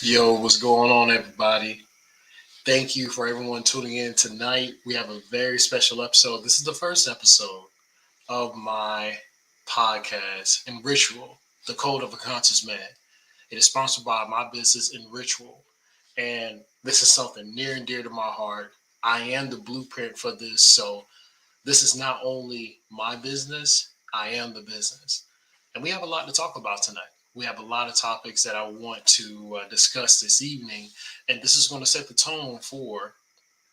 Yo, what's going on, everybody? Thank you for everyone tuning in tonight. We have a very special episode. This is the first episode of my podcast, Enritual, the Code of a Conscious Man. It is sponsored by my business, Enritual, and this is something near and dear to my heart. I am the blueprint for this, so this is not only my business, I am the business. And we have a lot to talk about tonight. We have a lot of topics that I want to discuss this evening. And this is going to set the tone for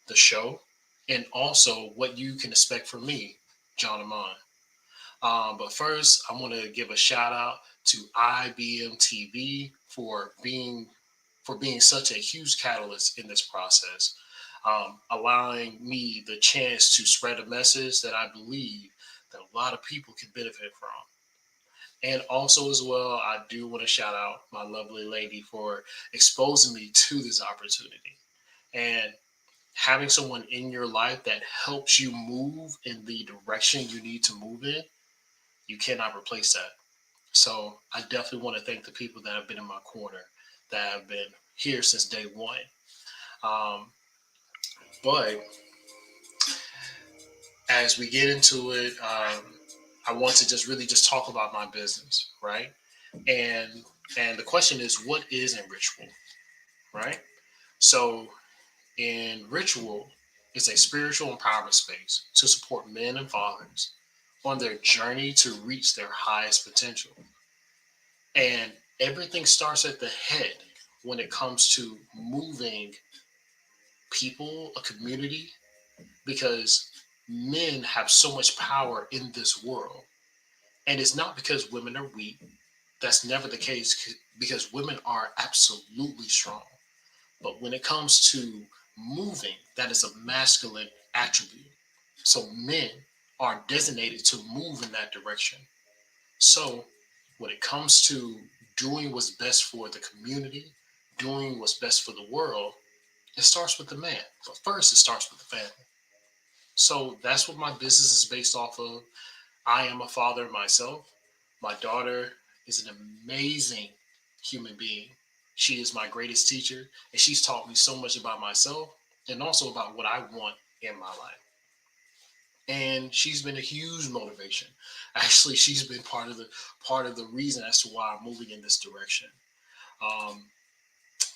the show and also what you can expect from me, John Amon. But first, I want to give a shout out to IBM TV for being such a huge catalyst in this process, allowing me the chance to spread a message that I believe that a lot of people can benefit from. And also, as well, I do want to shout out my lovely lady for exposing me to this opportunity. And having someone in your life that helps you move in the direction you need to move in, you cannot replace that. So I definitely want to thank the people that have been in my corner, that have been here since day one. Um, but as we get into it, I want to just really just talk about my business, right? And and the question is, what is in ritual, right? So in ritual, it's a spiritual empowerment space to support men and fathers on their journey to reach their highest potential. And everything starts at the head when it comes to moving people, a community, because men have so much power in this world. And it's not because women are weak. That's never the case because women are absolutely strong. But when it comes to moving, that is a masculine attribute. So men are designated to move in that direction. So when it comes to doing what's best for the community, doing what's best for the world, it starts with the man. But first, it starts with the family. So that's what my business is based off of. I am a father myself. My daughter is an amazing human being. She is my greatest teacher, and she's taught me so much about myself and also about what I want in my life. And she's been a huge motivation. Actually, she's been part of the reason as to why I'm moving in this direction. Um,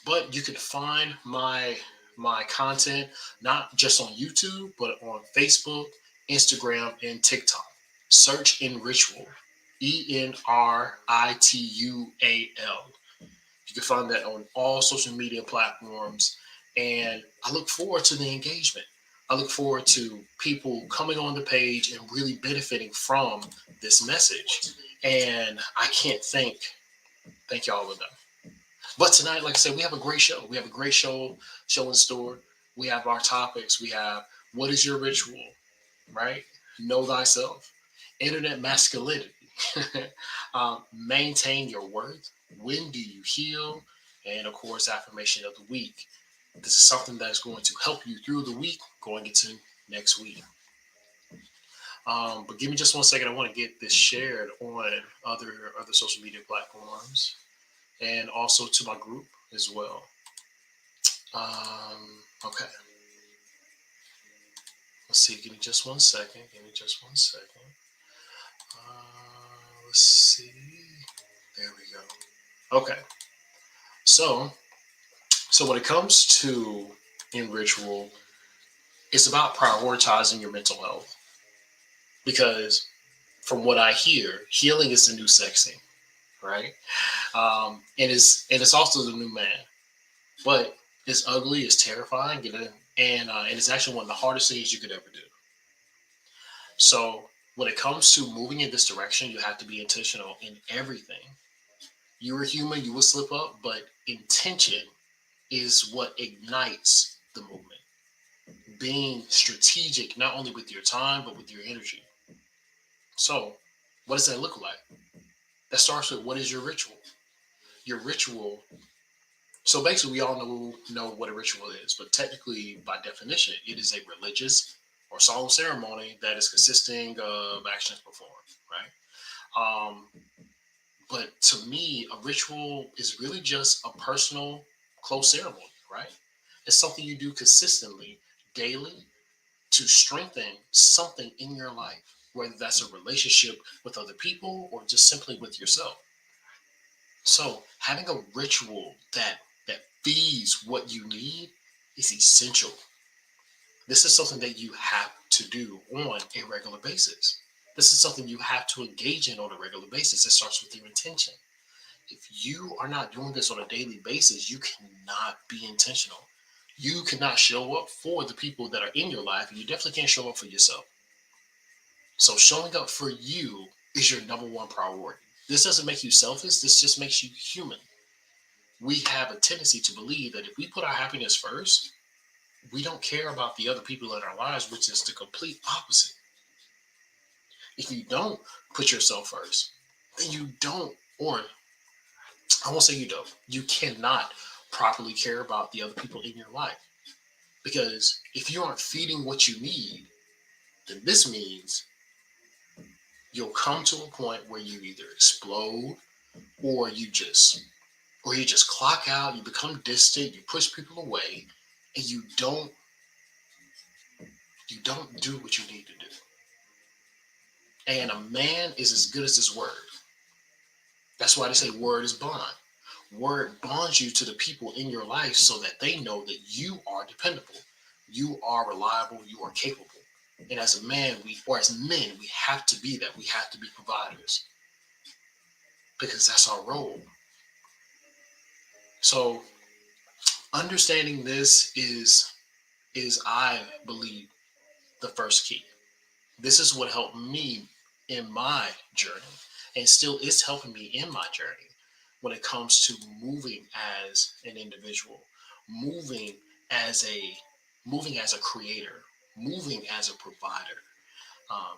but you can find my content not just on YouTube, but on Facebook, Instagram, and TikTok. Search Enritual, Enritual. You can find that on all social media platforms. And I look forward to the engagement. I look forward to people coming on the page and really benefiting from this message. And I can't thank y'all enough. But tonight, like I said, we have a great show. We have a great show in store. We have our topics. We have what is your ritual, right? Know thyself. Internet masculinity. Maintain your worth. When do you heal? And of course, affirmation of the week. This is something that is going to help you through the week going into next week. But give me just 1 second. I want to get this shared on other social media platforms and also to my group as well. Okay. Let's see. Give me just 1 second. Give me just 1 second. Let's see. There we go. Okay. So, so when it comes to in ritual, it's about prioritizing your mental health because from what I hear, healing is the new sexy, right? And it's also the new man, but it's ugly, it's terrifying, and it's actually one of the hardest things you could ever do. So when it comes to moving in this direction, you have to be intentional in everything. You're a human, you will slip up, but intention is what ignites the movement. Being strategic, not only with your time, but with your energy. So, what does that look like? That starts with what is your ritual? Your ritual. So basically, we all know what a ritual is, but technically, by definition, it is a religious or solemn ceremony that is consisting of actions performed, right? Um, but to me, a ritual is really just a personal close ceremony, right? It's something you do consistently, daily, to strengthen something in your life, whether that's a relationship with other people or just simply with yourself. So having a ritual that feeds what you need is essential. This is something that you have to do on a regular basis. This is something you have to engage in on a regular basis. It starts with your intention. If you are not doing this on a daily basis, you cannot be intentional. You cannot show up for the people that are in your life, and you definitely can't show up for yourself. So showing up for you is your number one priority. This doesn't make you selfish. This just makes you human. We have a tendency to believe that if we put our happiness first, we don't care about the other people in our lives, which is the complete opposite. If you don't put yourself first, then you don't, or I won't say you don't, you cannot properly care about the other people in your life. Because if you aren't feeding what you need, then this means you'll come to a point where you either explode or you just clock out, you become distant, you push people away, and you don't do what you need to do. And a man is as good as his word. That's why they say word is bond. Word bonds you to the people in your life so that they know that you are dependable, you are reliable, you are capable. And as a man, or as men, we have to be that. We have to be providers because that's our role. So understanding this is I believe the first key. This is what helped me in my journey and still is helping me in my journey when it comes to moving as an individual, moving as a moving as a creator, moving as a provider. Um,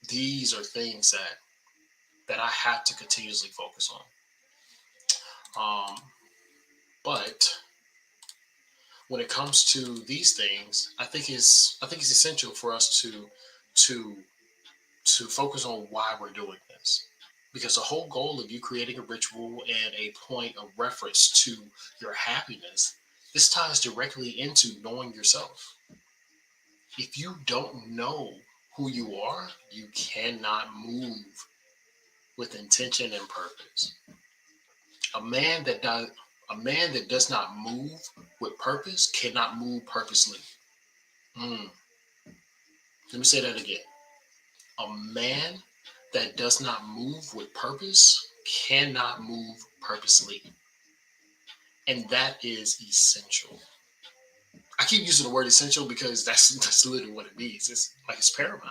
these are things that I have to continuously focus on. But when it comes to these things, I think it's essential for us to to focus on why we're doing this. Because the whole goal of you creating a ritual and a point of reference to your happiness, this ties directly into knowing yourself. If you don't know who you are, you cannot move with intention and purpose. A man that does a man that does not move with purpose cannot move purposely. Mm, Let me say that again. A man that does not move with purpose cannot move purposely. And that is essential. I keep using the word essential because that's literally what it means. It's like it's paramount.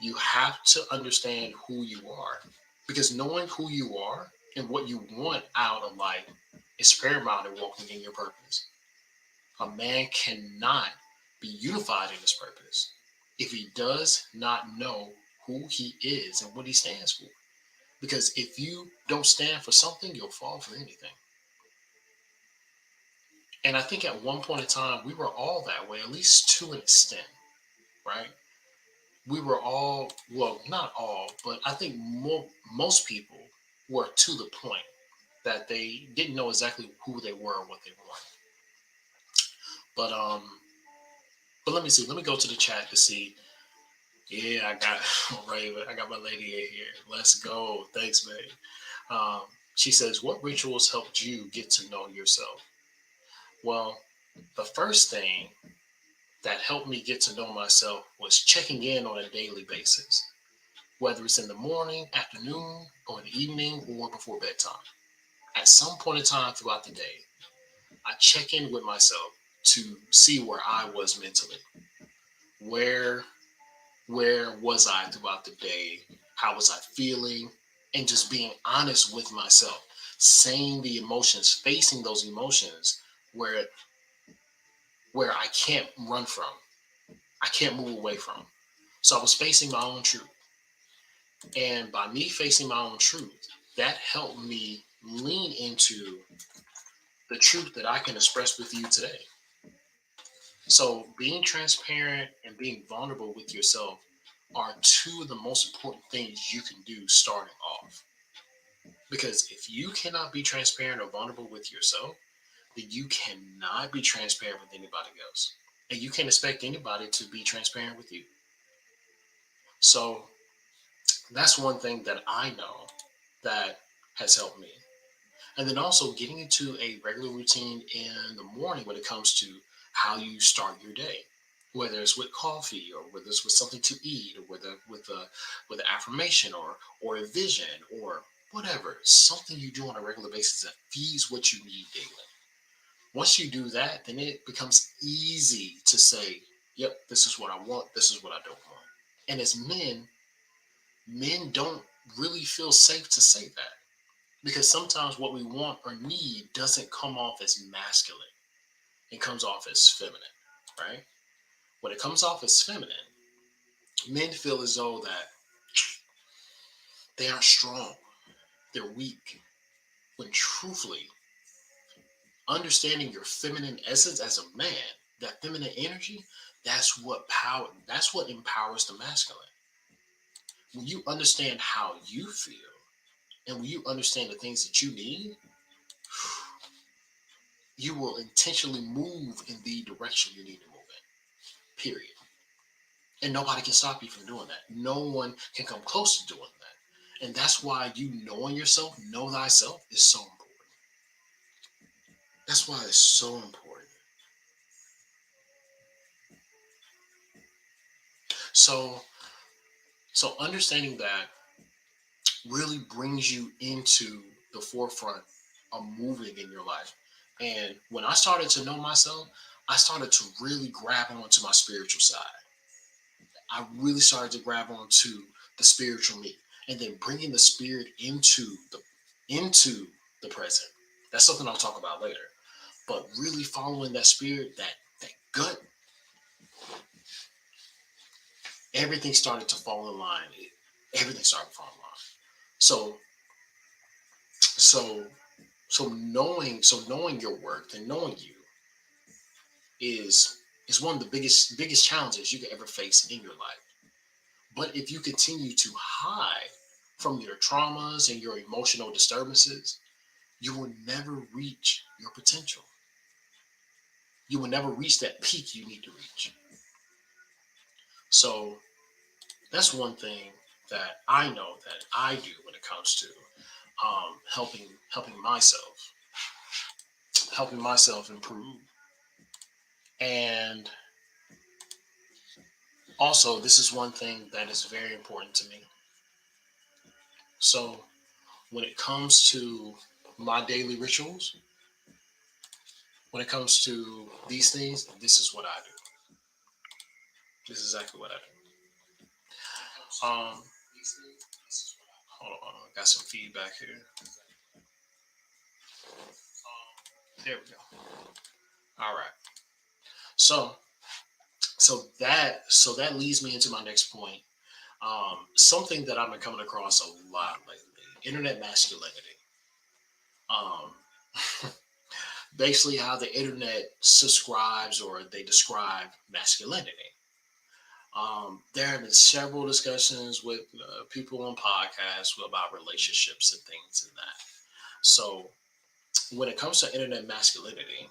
You have to understand who you are. Because knowing who you are and what you want out of life is paramount in walking in your purpose. A man cannot be unified in his purpose if he does not know who he is and what he stands for. Because if you don't stand for something, you'll fall for anything. And I think at one point in time, we were all that way, at least to an extent, right? We were all, well, not all, but I think most people were to the point that they didn't know exactly who they were and what they wanted. But but let me see. Let me go to the chat to see. Yeah, I got Raven. I got my lady in here. Let's go. Thanks, babe. Um, she says, "What rituals helped you get to know yourself?" Well, the first thing that helped me get to know myself was checking in on a daily basis, whether it's in the morning, afternoon, or in the evening, or before bedtime. At some point in time throughout the day, I check in with myself to see where I was mentally. Where where was I throughout the day? How was I feeling? And just being honest with myself, saying the emotions, facing those emotions where where I can't run from, I can't move away from. So I was facing my own truth. And by me facing my own truth, that helped me lean into the truth that I can express with you today. So being transparent and being vulnerable with yourself are two of the most important things you can do starting off. Because if you cannot be transparent or vulnerable with yourself, then you cannot be transparent with anybody else. And you can't expect anybody to be transparent with you. So that's one thing that I know that has helped me. And then also getting into a regular routine in the morning when it comes to how you start your day, whether it's with coffee or whether it's with something to eat or whether with an affirmation or a vision or whatever, something you do on a regular basis that feeds what you need daily. Once you do that, then it becomes easy to say, yep, this is what I want, this is what I don't want. And as men don't really feel safe to say that because sometimes what we want or need doesn't come off as masculine. It comes off as feminine, right? When it comes off as feminine, men feel as though that they aren't strong, they're weak. When truthfully, understanding your feminine essence as a man, that feminine energy, that's what empowers the masculine. When you understand how you feel and when you understand the things that you need, you will intentionally move in the direction you need to move in. Period. And nobody can stop you from doing that. No one can come close to doing that. And that's why you knowing yourself, know thyself, is so important. That's why it's so important. So, so understanding that really brings you into the forefront of moving in your life. And when I started to know myself, I started to really grab onto my spiritual side. I really started to grab onto the spiritual me, and then bringing the spirit into the present. That's something I'll talk about later. But really following that spirit, that gut, everything started to fall in line. Everything started to fall in line. So so knowing your worth and knowing you is one of the biggest challenges you could ever face in your life. But if you continue to hide from your traumas and your emotional disturbances, you will never reach your potential. You will never reach that peak you need to reach. So that's one thing that I know that I do when it comes to helping myself improve. And also, this is one thing that is very important to me. So when it comes to my daily rituals, when it comes to these things, this is what I do. This is exactly what I do. Hold on, I got some feedback here. There we go. All right. So that leads me into my next point. Something that I've been coming across a lot lately: internet masculinity. Um, Basically, how the internet subscribes or they describe masculinity. There have been several discussions with people on podcasts about relationships and things and that. So when it comes to internet masculinity,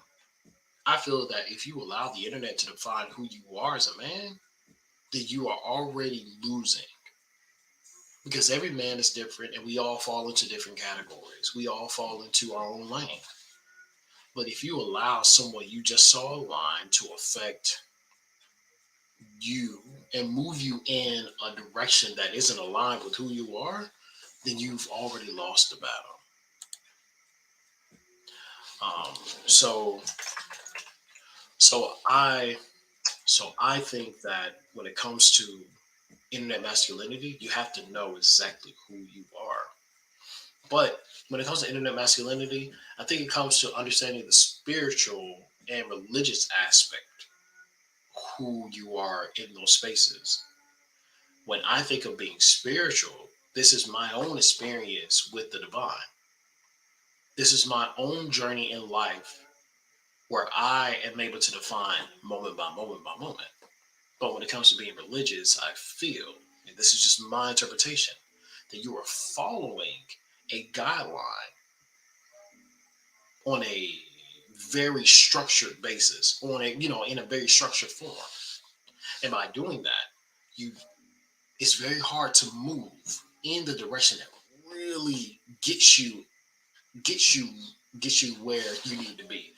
I feel that if you allow the internet to define who you are as a man, then you are already losing. Because every man is different and we all fall into different categories. We all fall into our own lane. But if you allow someone you just saw online to affect you and move you in a direction that isn't aligned with who you are, then you've already lost the battle. Um, so, so I, so I think that when it comes to internet masculinity, you have to know exactly who you are. But when it comes to internet masculinity, I think it comes to understanding the spiritual and religious aspect, who you are in those spaces. When I think of being spiritual, this is my own experience with the divine. This is my own journey in life where I am able to define moment by moment by moment. But when it comes to being religious, I feel, and this is just my interpretation, that you are following a guideline on a very structured basis, on a in a very structured form. And by doing that, you it's very hard to move in the direction that really gets you gets you where you need to be.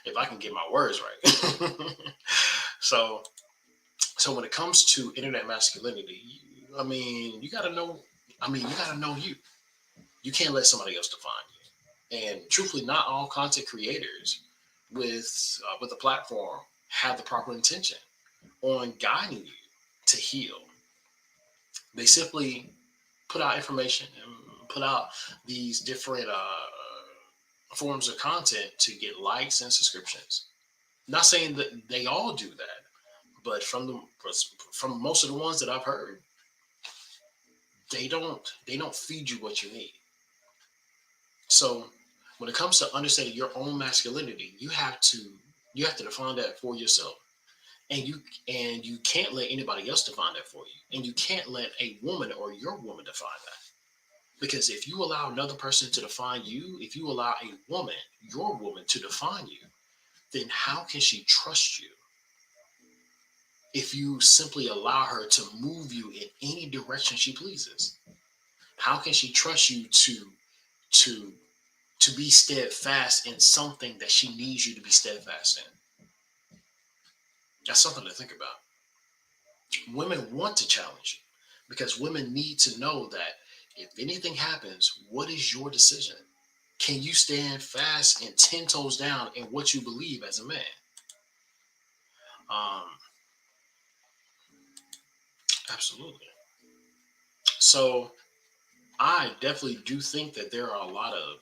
If I can get my words right. so so when it comes to internet masculinity, I mean, you got to know. I mean, you got to know you. You can't let somebody else define you. And truthfully, not all content creators with a platform have the proper intention on guiding you to heal. They simply put out information and put out these different forms of content to get likes and subscriptions. Not saying that they all do that, but from most of the ones that I've heard, they don't feed you what you need. So when it comes to understanding your own masculinity, you have to define that for yourself. And you can't let anybody else define that for you. And you can't let a woman or your woman define that. Because if you allow another person to define you, if you allow a woman, your woman, to define you, then how can she trust you if you simply allow her to move you in any direction she pleases? How can she trust you to to be steadfast in something that she needs you to be steadfast in? That's something to think about. Women want to challenge you because women need to know that if anything happens, what is your decision? Can you stand fast and 10 toes down in what you believe as a man? Um, Absolutely. So I definitely do think that there are a lot of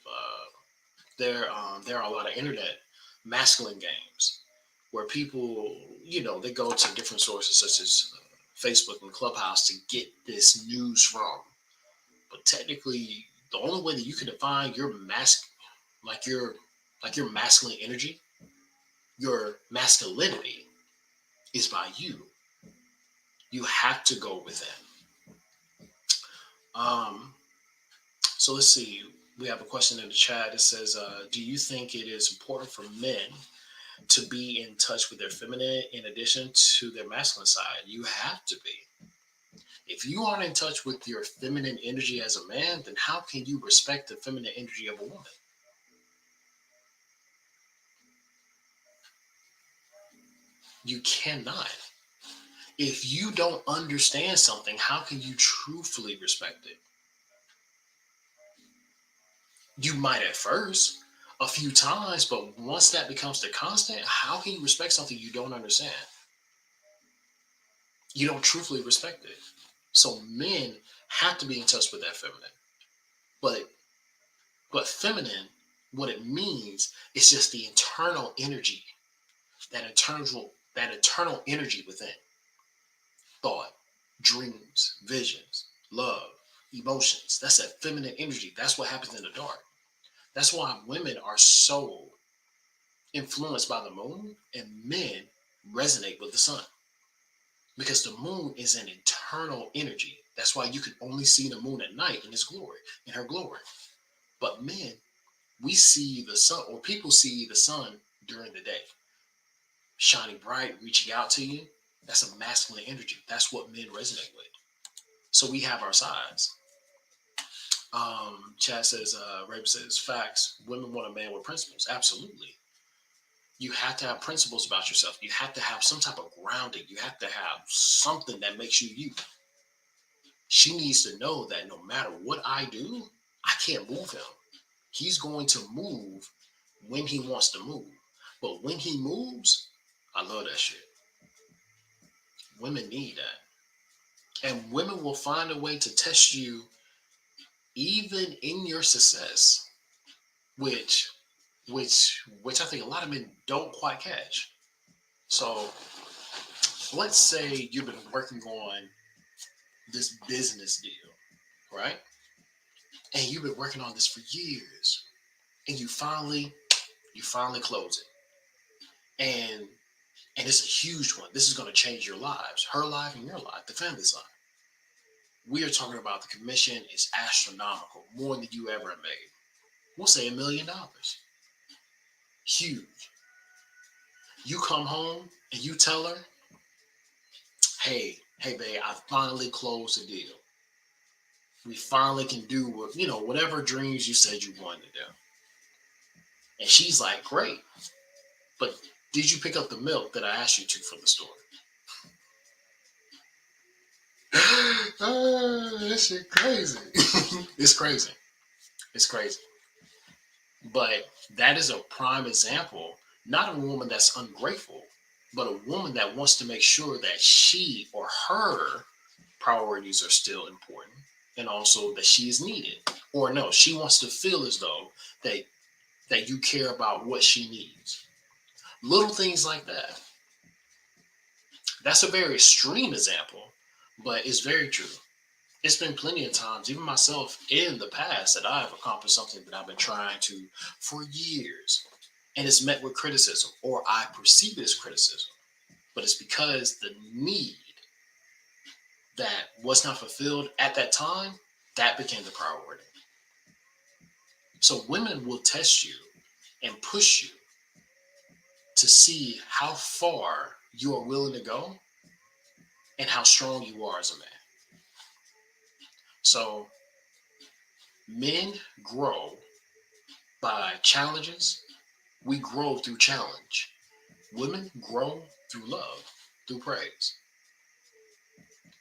internet masculine games where people, they go to different sources such as Facebook and Clubhouse to get this news from. But technically, the only way that you can define like your like your masculine energy, your masculinity, is by you. You have to go within. Um, so let's see. We have a question in the chat. It says, "Do you think it is important for men to be in touch with their feminine in addition to their masculine side?" You have to be. If you aren't in touch with your feminine energy as a man, then how can you respect the feminine energy of a woman? You cannot. If you don't understand something, how can you truthfully respect it? You might at first, a few times, but once that becomes the constant, how can you respect something you don't understand? You don't truthfully respect it. So men have to be in touch with that feminine. But feminine, what it means is just the internal energy, that internal energy within thought, dreams, visions, love, emotions. That's that feminine energy. That's what happens in the dark. That's why women are so influenced by the moon and men resonate with the sun, because the moon is an internal energy. That's why you can only see the moon at night in its glory, in her glory. But men, we see the sun, or people see the sun during the day, shining bright, reaching out to you. That's a masculine energy. That's what men resonate with. So we have our sides. Chad says, Raven says, facts. Women want a man with principles. Absolutely. You have to have principles about yourself. You have to have some type of grounding. You have to have something that makes you you. She needs to know that no matter what I do, I can't move him. He's going to move when he wants to move. But when he moves, I love that shit. Women need that. And women will find a way to test you even in your success, which which I think a lot of men don't quite catch. So let's say you've been working on this business deal, right? And you've been working on this for years, and you finally close it, and it's a huge one. This is going to change your lives, her life and your life, the family's life. We are talking about the commission is astronomical, more than you ever made. We'll say $1 million. Huge. You come home and you tell her, hey, babe, I finally closed the deal. We finally can do what, whatever dreams you said you wanted to do. And she's like, great. But did you pick up the milk that I asked you to from the store? That shit crazy. It's crazy. It's crazy. But that is a prime example, not a woman that's ungrateful, but a woman that wants to make sure that she or her priorities are still important and also that she is needed. Or no, she wants to feel as though that you care about what she needs. Little things like that. That's a very extreme example, but it's very true. It's been plenty of times, even myself in the past, that I have accomplished something that I've been trying to for years. And it's met with criticism, or I perceive it as criticism. But it's because the need that was not fulfilled at that time, that became the priority. So women will test you and push you to see how far you are willing to go and how strong you are as a man. So men grow by challenges. We grow through challenge. Women grow through love, through praise.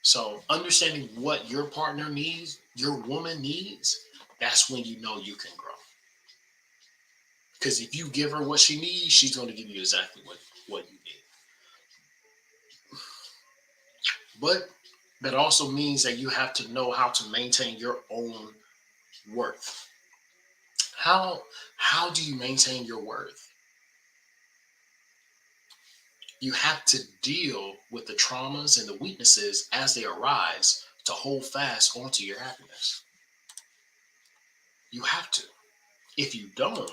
So understanding what your partner needs, your woman needs, that's when you know you can grow. Because if you give her what she needs, she's going to give you exactly what you need. But that also means that you have to know how to maintain your own worth. How do you maintain your worth? You have to deal with the traumas and the weaknesses as they arise to hold fast onto your happiness. You have to. If you don't,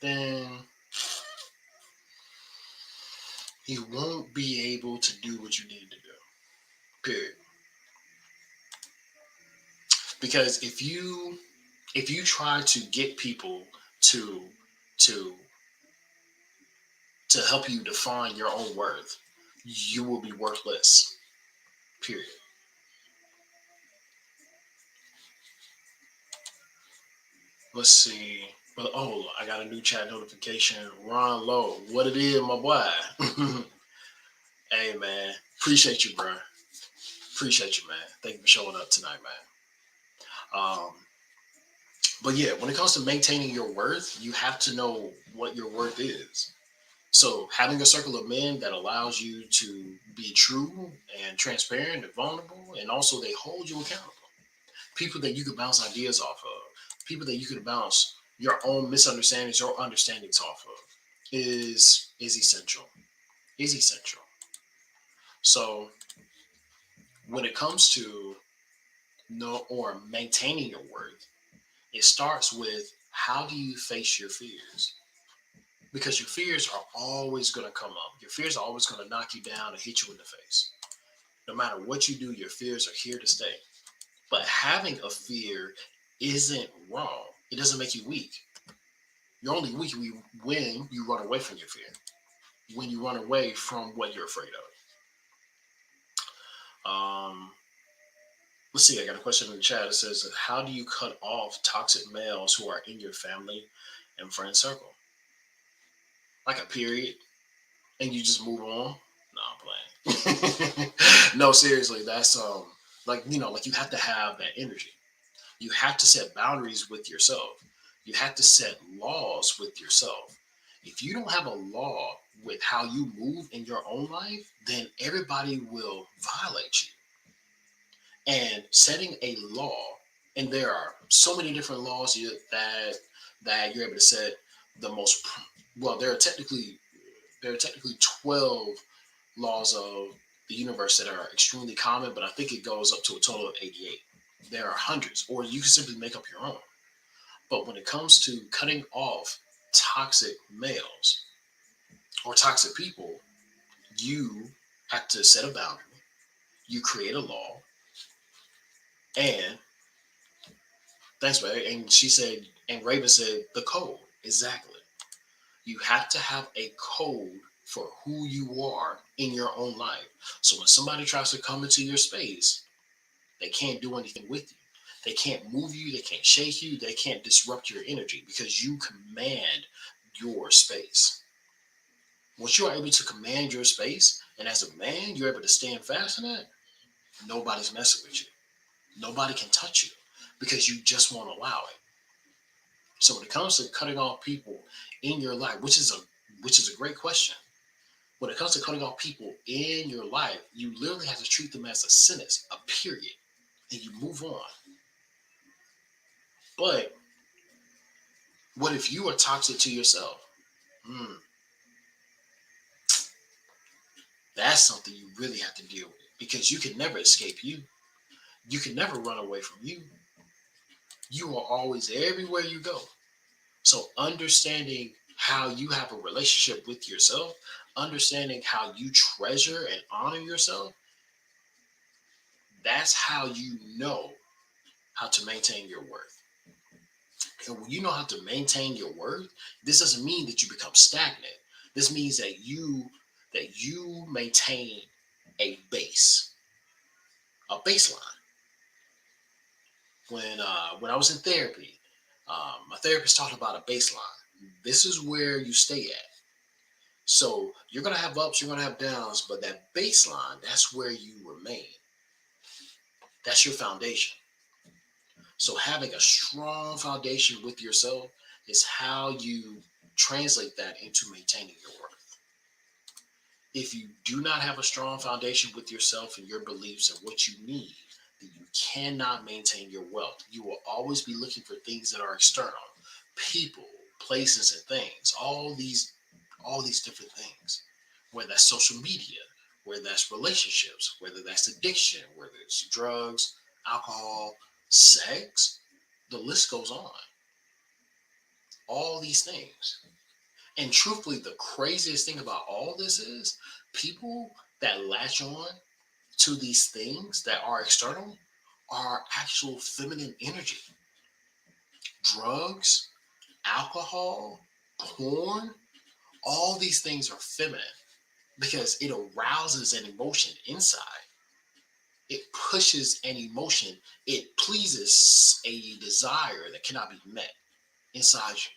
then you won't be able to do what you need to do. Period. Because if you try to get people to to to help you define your own worth, you will be worthless. Period. Let's see. But oh, I got a new chat notification. Ron Lowe, what it is, my boy? Hey man, appreciate you, bro. Appreciate you, man. Thank you for showing up tonight, man. But yeah, when it comes to maintaining your worth, you have to know what your worth is. So having a circle of men that allows you to be true and transparent and vulnerable, and also they hold you accountable. People that you can bounce ideas off of, people that you can bounce your own misunderstandings or understandings off of, is essential. Is essential. So when it comes to know or maintaining your worth, it starts with how do you face your fears? Because your fears are always going to come up. Your fears are always going to knock you down and hit you in the face. No matter what you do, your fears are here to stay. But having a fear isn't wrong. It doesn't make you weak. You're only weak when you run away from your fear, when you run away from what you're afraid of. Let's see, I got a question in the chat. It says, how do you cut off toxic males who are in your family and friend circle? Like a period, and you just move on? No, I'm playing. No, seriously, that's like you have to have that energy. You have to set boundaries with yourself. You have to set laws with yourself. If you don't have a law with how you move in your own life, then everybody will violate you. And setting a law, and there are so many different laws that you're able to set. The most well, there are technically 12 laws of the universe that are extremely common, but I think it goes up to a total of 88. There are hundreds, or you can simply make up your own. But when it comes to cutting off toxic males or toxic people, you have to set a boundary. You create a law, and thanks, man. And she said, and Raven said, the code. Exactly. You have to have a code for who you are in your own life. So when somebody tries to come into your space, they can't do anything with you. They can't move you. They can't shake you. They can't disrupt your energy because you command your space. Once you are able to command your space, and as a man, you're able to stand fast in it, nobody's messing with you. Nobody can touch you because you just won't allow it. So when it comes to cutting off people in your life, which is a great question. When it comes to cutting off people in your life, you literally have to treat them as a sentence, a period, and you move on. But what if you are toxic to yourself? Hmm, that's something you really have to deal with because you can never escape you. You can never run away from you. You are always everywhere you go. So understanding how you have a relationship with yourself, understanding how you treasure and honor yourself, that's how you know how to maintain your worth. And when you know how to maintain your worth, this doesn't mean that you become stagnant. This means that you maintain a base, a baseline. When I was in therapy, my therapist talked about a baseline. This is where you stay at. So you're gonna have ups, you're gonna have downs, but that baseline, that's where you remain. That's your foundation. So having a strong foundation with yourself is how you translate that into maintaining your worth. If you do not have a strong foundation with yourself and your beliefs and what you need, then you cannot maintain your wealth. You will always be looking for things that are external, people, places, and things. All these different things. Whether that's social media, whether that's relationships, whether that's addiction, whether it's drugs, alcohol, sex, the list goes on. All these things. And truthfully, the craziest thing about all this is people that latch on to these things that are external are actual feminine energy. Drugs, alcohol, porn, all these things are feminine because it arouses an emotion inside. It pushes an emotion. It pleases a desire that cannot be met inside you.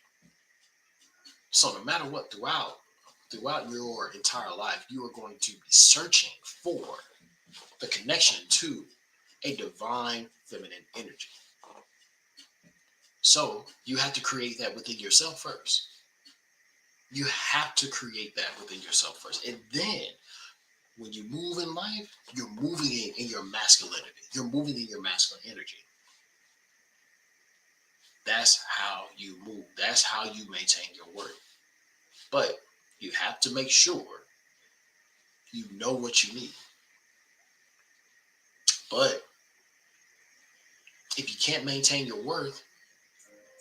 So no matter what, throughout your entire life, you are going to be searching for the connection to a divine feminine energy. So you have to create that within yourself first. You have to create that within yourself first. And then when you move in life, you're moving in your masculinity. You're moving in your masculine energy. That's how you move. That's how you maintain your worth. But you have to make sure you know what you need. But if you can't maintain your worth,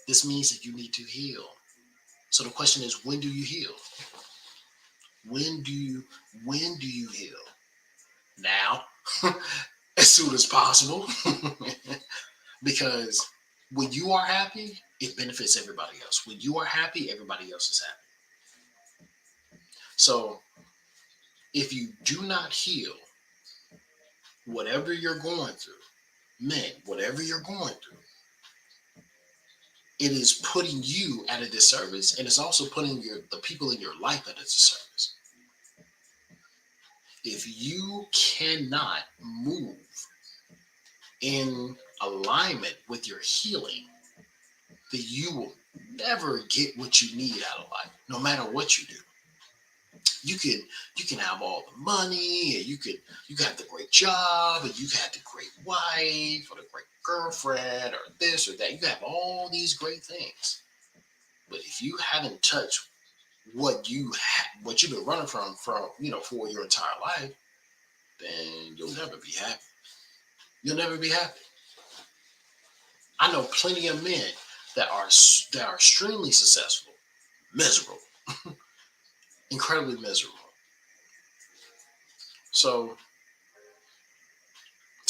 this means that you need to heal. So the question is, when do you heal? When do you heal? Now, as soon as possible, because when you are happy, it benefits everybody else. When you are happy, everybody else is happy. So if you do not heal whatever you're going through, men, whatever you're going through, it is putting you at a disservice, and it's also putting the people in your life at a disservice. If you cannot move in alignment with your healing, then you will never get what you need out of life, no matter what you do. You can have all the money, and you can have the great job, and you can have the great wife or the great girlfriend or this or that. You can have all these great things, but if you haven't touched what you've been running from for your entire life, then you'll never be happy. You'll never be happy. I know plenty of men that are extremely successful, miserable, incredibly miserable. So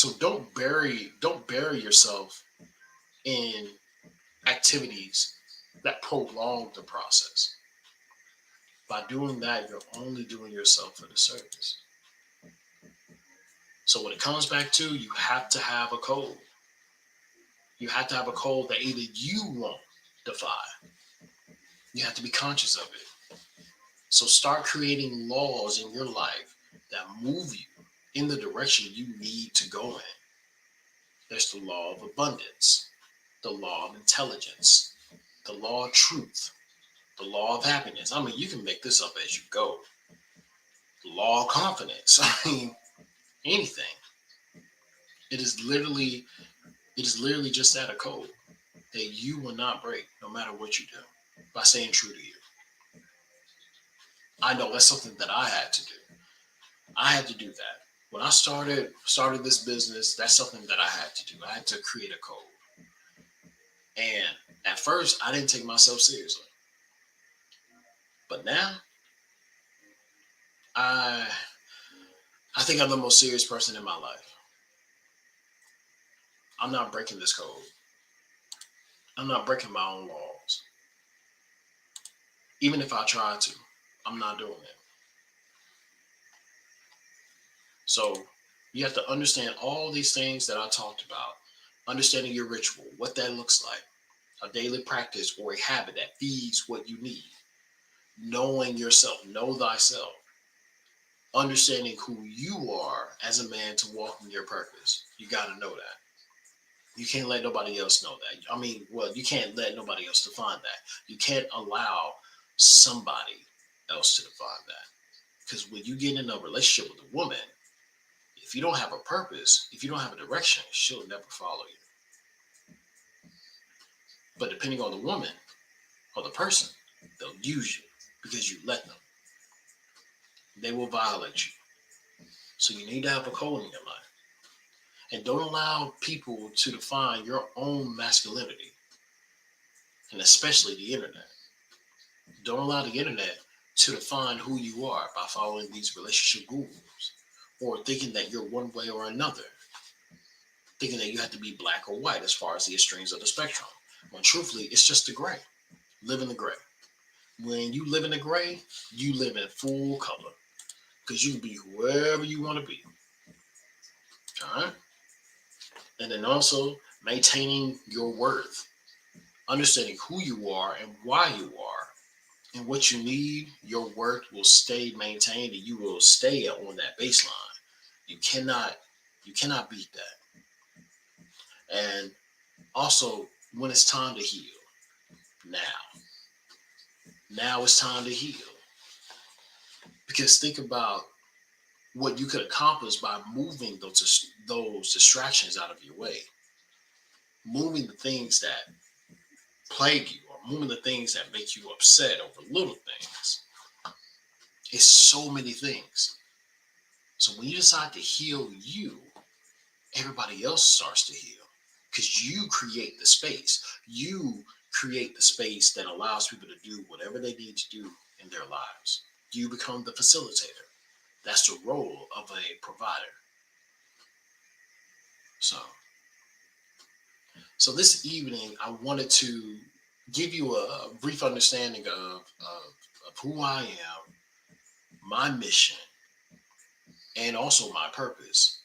So don't bury yourself in activities that prolong the process. By doing that, you're only doing yourself a disservice. So when it comes back to, you have to have a code. You have to have a code that either you won't defy. You have to be conscious of it. So start creating laws in your life that move you in the direction you need to go in. There's the law of abundance, the law of intelligence, the law of truth, the law of happiness. I mean, you can make this up as you go. The law of confidence. I mean, anything. It is literally, it is literally just that, a code that you will not break no matter what you do by staying true to you. I know that's something that I had to do. I had to do that. When I started this business, that's something that I had to do. I had to create a code. And at first, I didn't take myself seriously. But now, I I think I'm the most serious person in my life. I'm not breaking this code. I'm not breaking my own laws. Even if I try to, I'm not doing it. So you have to understand all these things that I talked about. Understanding your ritual, what that looks like, a daily practice or a habit that feeds what you need. Knowing yourself, know thyself. Understanding who you are as a man to walk in your purpose. You got to know that. You can't let nobody else know that. I mean, well, you can't let nobody else define that. You can't allow somebody else to define that. Because when you get in a relationship with a woman, if you don't have a purpose, if you don't have a direction, she'll never follow you. But depending on the woman or the person, they'll use you because you let them. They will violate you. So you need to have a code in your life. And don't allow people to define your own masculinity, and especially the internet. Don't allow the internet to define who you are by following these relationship gurus or thinking that you're one way or another, thinking that you have to be black or white as far as the extremes of the spectrum. When truthfully, it's just the gray. Live in the gray. When you live in the gray, you live in full color because you can be whoever you want to be. All right. And then also maintaining your worth, understanding who you are and why you are and what you need. Your worth will stay maintained and you will stay on that baseline. You cannot, you cannot beat that. And also, when it's time to heal, now, now it's time to heal. Because think about what you could accomplish by moving those distractions out of your way, moving the things that plague you, or moving the things that make you upset over little things. It's so many things. So when you decide to heal you, everybody else starts to heal because you create the space. You create the space that allows people to do whatever they need to do in their lives. You become the facilitator. That's the role of a provider. So, so this evening, I wanted to give you a brief understanding of who I am, my mission, and also my purpose.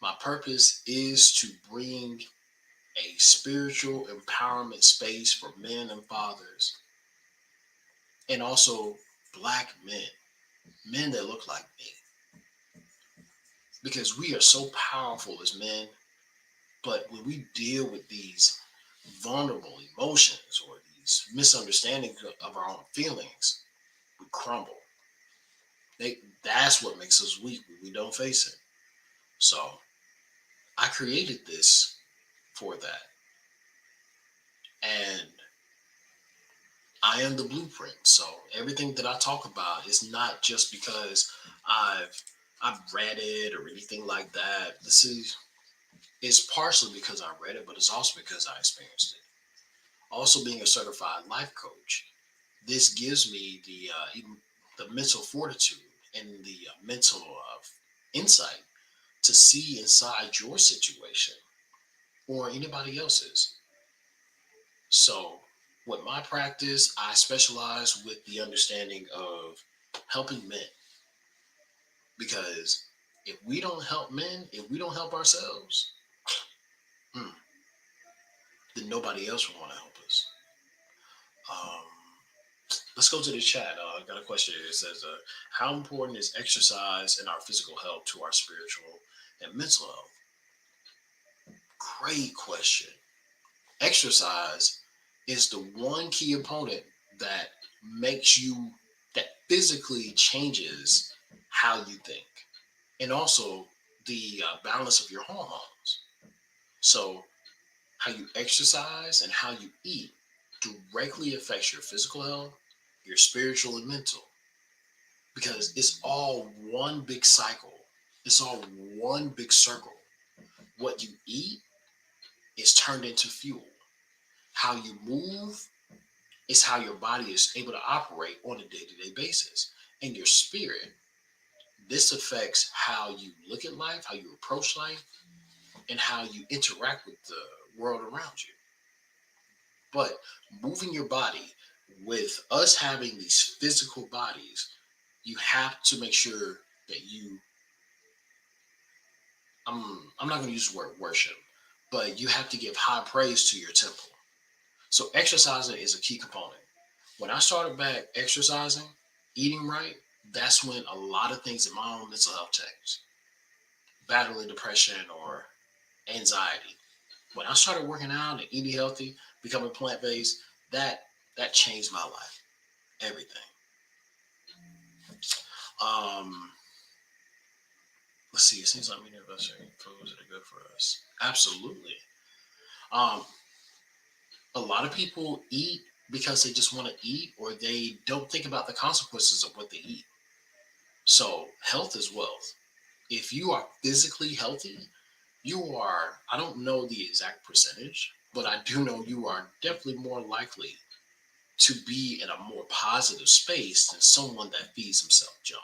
My purpose is to bring a spiritual empowerment space for men and fathers, and also black men, men that look like me, because we are so powerful as men. But when we deal with these vulnerable emotions or these misunderstandings of our own feelings, we crumble. That's what makes us weak when we don't face it. So I created this for that. And I am the blueprint. So everything that I talk about is not just because I've I've read it or anything like that. This is it's partially because I read it, but it's also because I experienced it. Also, being a certified life coach, this gives me the mental fortitude and the mental insight to see inside your situation or anybody else's. So, with my practice, I specialize with the understanding of helping men because if we don't help men, if we don't help ourselves, hmm, then nobody else will want to help us. Um, let's go to the chat. I got a question here. It says, "How important is exercise in our physical health to our spiritual and mental health?" Great question. Exercise is the one key component that makes you that physically changes how you think and also the balance of your hormones. So how you exercise and how you eat directly affects your physical health, your spiritual and mental, because it's all one big cycle. It's all one big circle. What you eat is turned into fuel. How you move is how your body is able to operate on a day-to-day basis. And your spirit, this affects how you look at life, how you approach life, and how you interact with the world around you. But moving your body, with us having these physical bodies, you have to make sure that I'm not going to use the word worship, but you have to give high praise to your temple. So exercising is a key component. When I started back exercising, eating right, that's when a lot of things in my own mental health changed. Battling depression or anxiety. When I started working out and eating healthy, becoming plant based, that that changed my life. Everything. Um, let's see. It seems like we need to foods that are good for us. Absolutely. Um, a lot of people eat because they just want to eat, or they don't think about the consequences of what they eat. So health is wealth. If you are physically healthy, you are, I don't know the exact percentage, but I do know you are definitely more likely to be in a more positive space than someone that feeds himself junk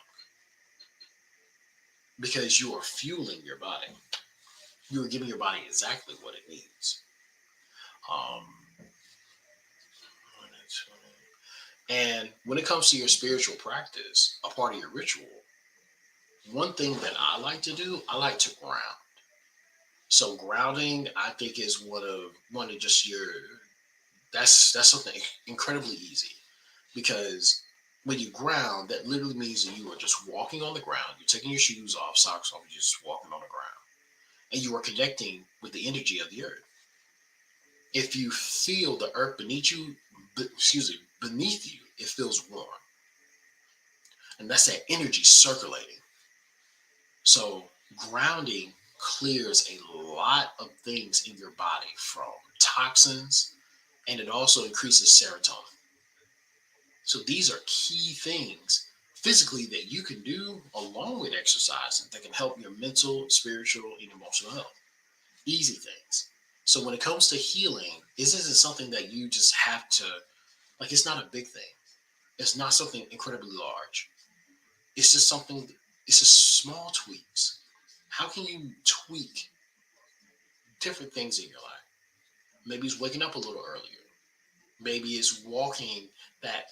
because you are fueling your body. You are giving your body exactly what it needs. Um, and when it comes to your spiritual practice, a part of your ritual, one thing that I like to do, I like to ground. So grounding, I think, is one of just your that's something incredibly easy because when you ground, that literally means that you are just walking on the ground. You're taking your shoes off, socks off, you're just walking on the ground, and you are connecting with the energy of the earth. If you feel the earth beneath you, beneath you, it feels warm, and that's that energy circulating. So grounding clears a lot of things in your body from toxins, and it also increases serotonin. So these are key things physically that you can do along with exercising that can help your mental, spiritual, and emotional health. Easy things. So when it comes to healing, this isn't something that you just have to, like, it's not a big thing. It's not something incredibly large. It's just something, it's just small tweaks. How can you tweak different things in your life? Maybe it's waking up a little earlier. Maybe it's walking that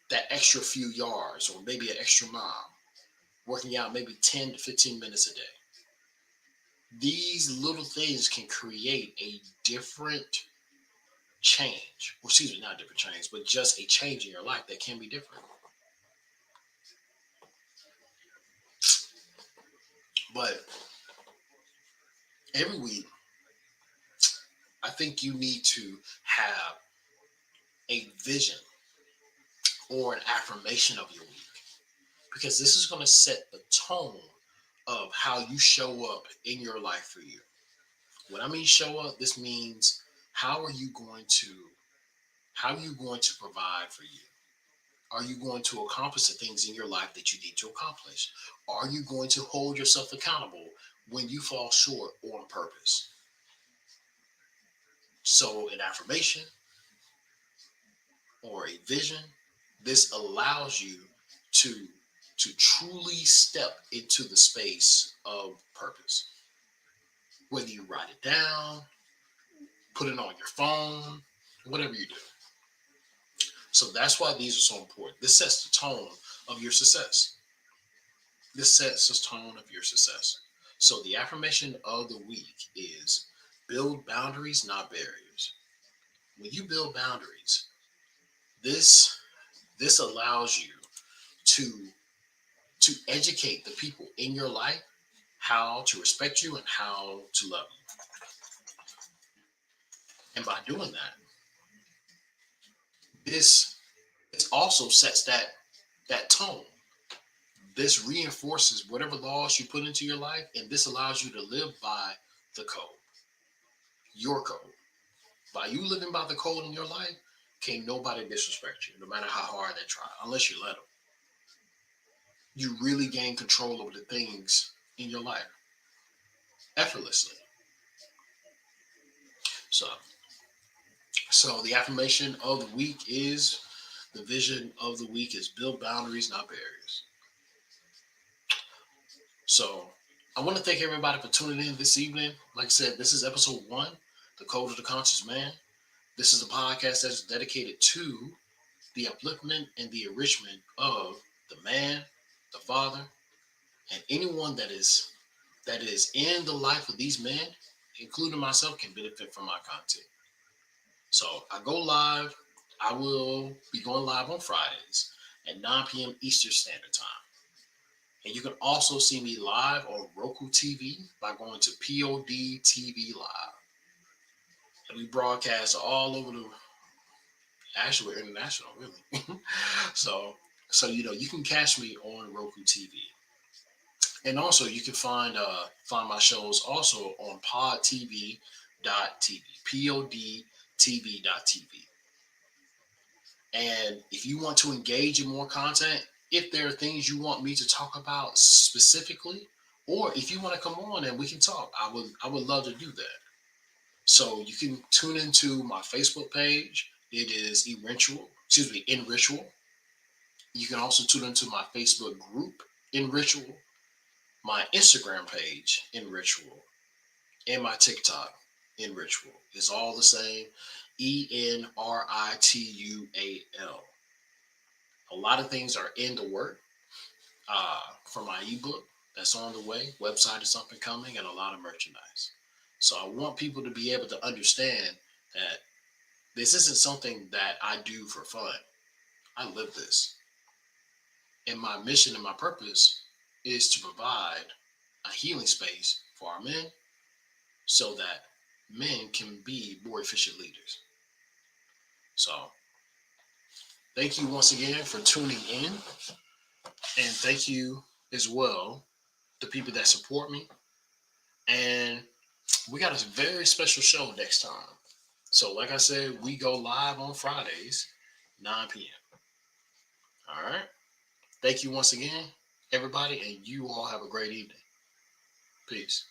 that extra few yards or maybe an extra mile, working out maybe 10 to 15 minutes a day. These little things can create a different change, or excuse me, not different change, but just a change in your life that can be different. But every week, I think you need to have a vision or an affirmation of your week because this is going to set the tone of how you show up in your life for you. When I mean show up, this means how are you going to how are you going to provide for you? Are you going to accomplish the things in your life that you need to accomplish? Are you going to hold yourself accountable when you fall short on purpose? So, an affirmation or a vision, this allows you to to truly step into the space of purpose. Whether you write it down, put it on your phone, whatever you do. So that's why these are so important. This sets the tone of your success. This sets the tone of your success. So the affirmation of the week is build boundaries, not barriers. When you build boundaries, this this allows you to educate the people in your life how to respect you and how to love you. And by doing that, this also sets that tone. This reinforces whatever laws you put into your life, and this allows you to live by the code, your code. By you living by the code in your life, can't nobody disrespect you, no matter how hard they try, unless you let them. You really gain control over the things in your life effortlessly. So, so the affirmation of the week is the vision of the week is build boundaries, not barriers. So I want to thank everybody for tuning in this evening. Like I said, this is episode one, The Code of the Conscious Man. This is a podcast that's dedicated to the upliftment and the enrichment of the man, the father, and anyone that is in the life of these men, including myself, can benefit from my content. So I go live. I will be going live on Fridays at 9 p.m. Eastern Standard Time. And you can also see me live on Roku TV by going to POD TV Live. And we broadcast all over the, actually we're international, really. so you can catch me on Roku TV. And also you can find my shows also on podtv.tv, podtv.tv. And if you want to engage in more content, if there are things you want me to talk about specifically, or if you want to come on and we can talk, I would love to do that. So you can tune into my Facebook page. It is Enritual. You can also tune into my Facebook group, Enritual, my Instagram page, Enritual, and my TikTok, Enritual. It's all the same. Enritual. A lot of things are in the work for my ebook that's on the way. Website is up and coming, and a lot of merchandise. So I want people to be able to understand that this isn't something that I do for fun. I live this. And my mission and my purpose is to provide a healing space for our men so that men can be more efficient leaders. So thank you once again for tuning in. And thank you as well to people that support me. And we got a very special show next time. So, like I said, we go live on Fridays, 9 p.m. All right. Thank you once again, everybody, and you all have a great evening. Peace.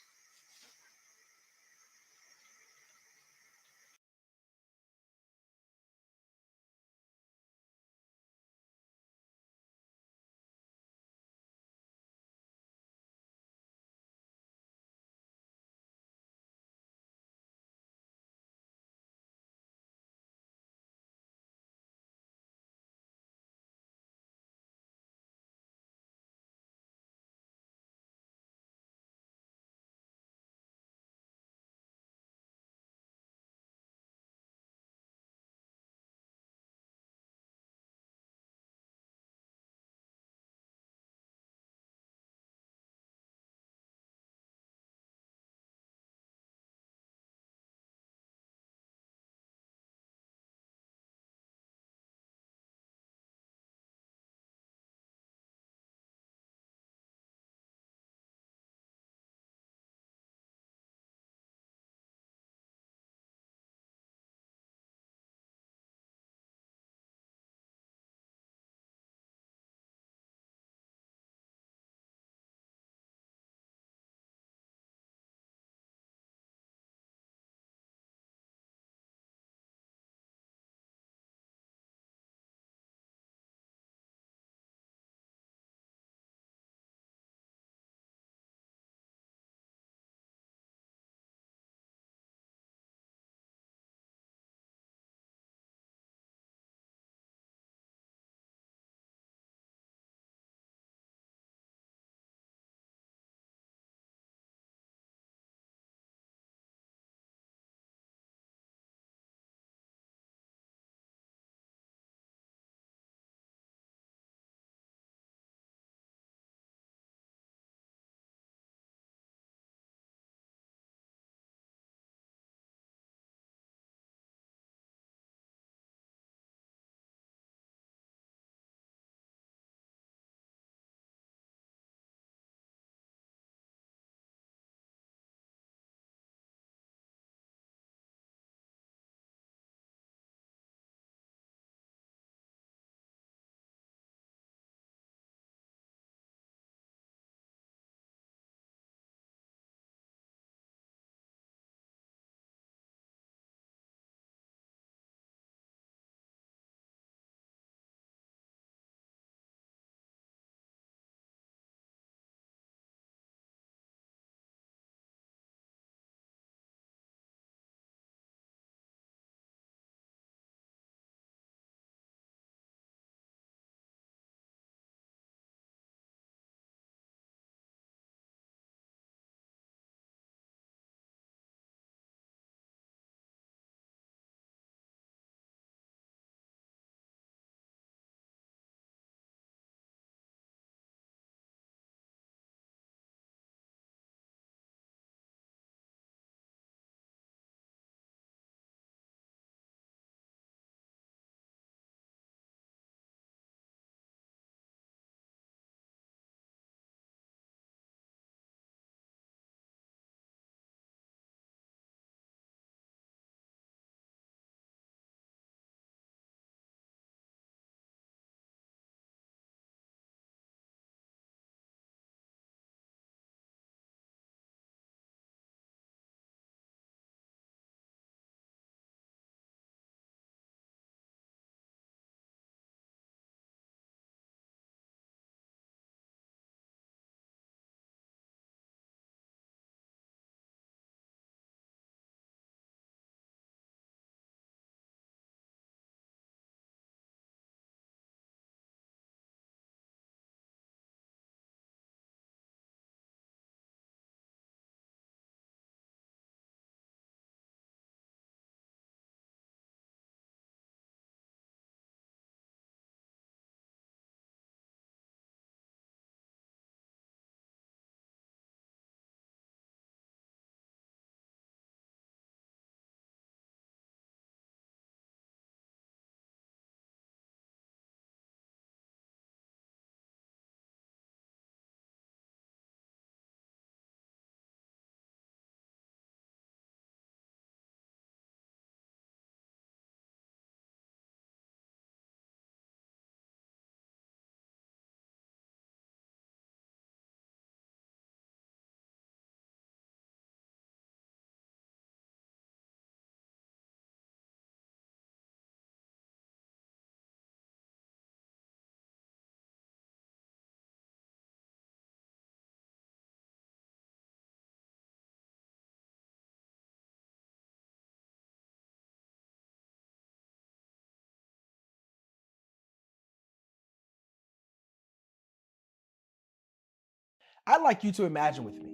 I'd like you to imagine with me,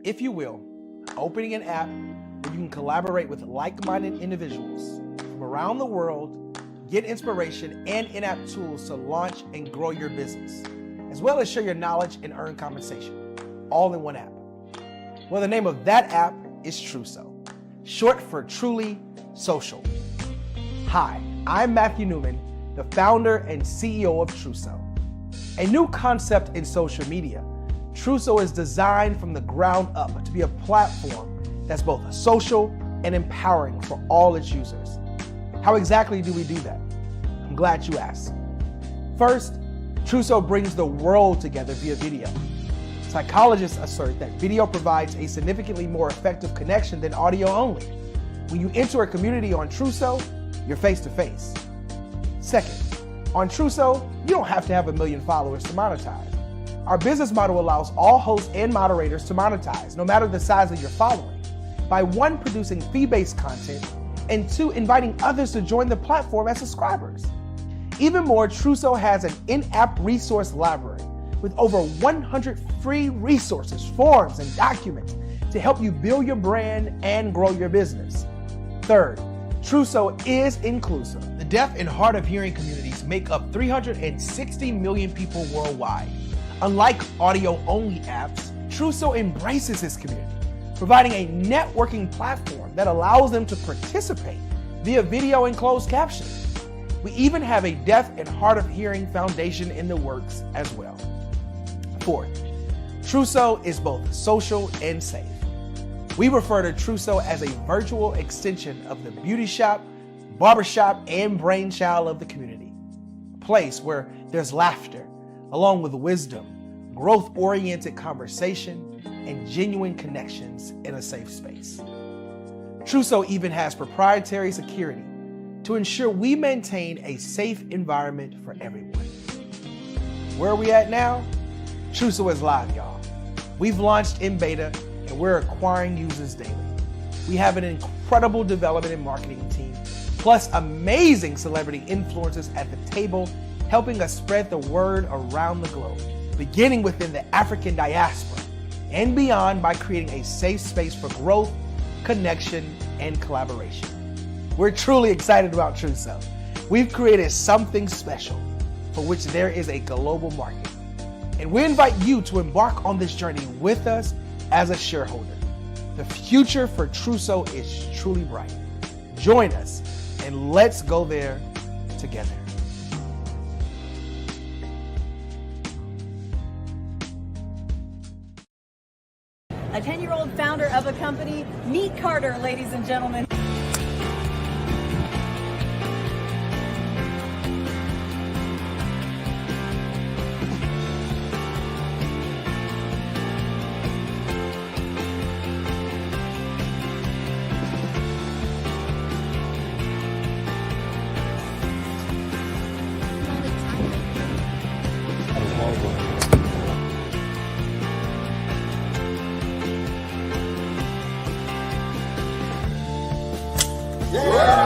if you will, opening an app where you can collaborate with like-minded individuals from around the world, get inspiration and in-app tools to launch and grow your business, as well as share your knowledge and earn compensation, all in one app. Well, the name of that app is Truso, short for Truly Social. Hi, I'm Matthew Newman, the founder and CEO of Truso. A new concept in social media, Truso is designed from the ground up to be a platform that's both social and empowering for all its users. How exactly do we do that? I'm glad you asked. First, Truso brings the world together via video. Psychologists assert that video provides a significantly more effective connection than audio only. When you enter a community on Truso, you're face-to-face. Second, on Truso, you don't have to have 1 million followers to monetize. Our business model allows all hosts and moderators to monetize, no matter the size of your following, by 1, producing fee-based content, and 2, inviting others to join the platform as subscribers. Even more, Truso has an in-app resource library with over 100 free resources, forms, and documents to help you build your brand and grow your business. Third, Truso is inclusive. The deaf and hard of hearing communities make up 360 million people worldwide. Unlike audio-only apps, Truso embraces this community, providing a networking platform that allows them to participate via video and closed captioning. We even have a deaf and hard of hearing foundation in the works as well. Fourth, Truso is both social and safe. We refer to Truso as a virtual extension of the beauty shop, barbershop, and brainchild of the community. A place where there's laughter, along with wisdom, growth-oriented conversation, and genuine connections in a safe space. Truso even has proprietary security to ensure we maintain a safe environment for everyone. Where are we at now? Truso is live, y'all. We've launched in beta and we're acquiring users daily. We have an incredible development and marketing team, plus amazing celebrity influencers at the table, helping us spread the word around the globe, beginning within the African diaspora and beyond by creating a safe space for growth, connection, and collaboration. We're truly excited about Truso. We've created something special for which there is a global market. And we invite you to embark on this journey with us as a shareholder. The future for Truso is truly bright. Join us and let's go there together. A 10-year-old founder of a company, meet Carter, ladies and gentlemen. Yeah.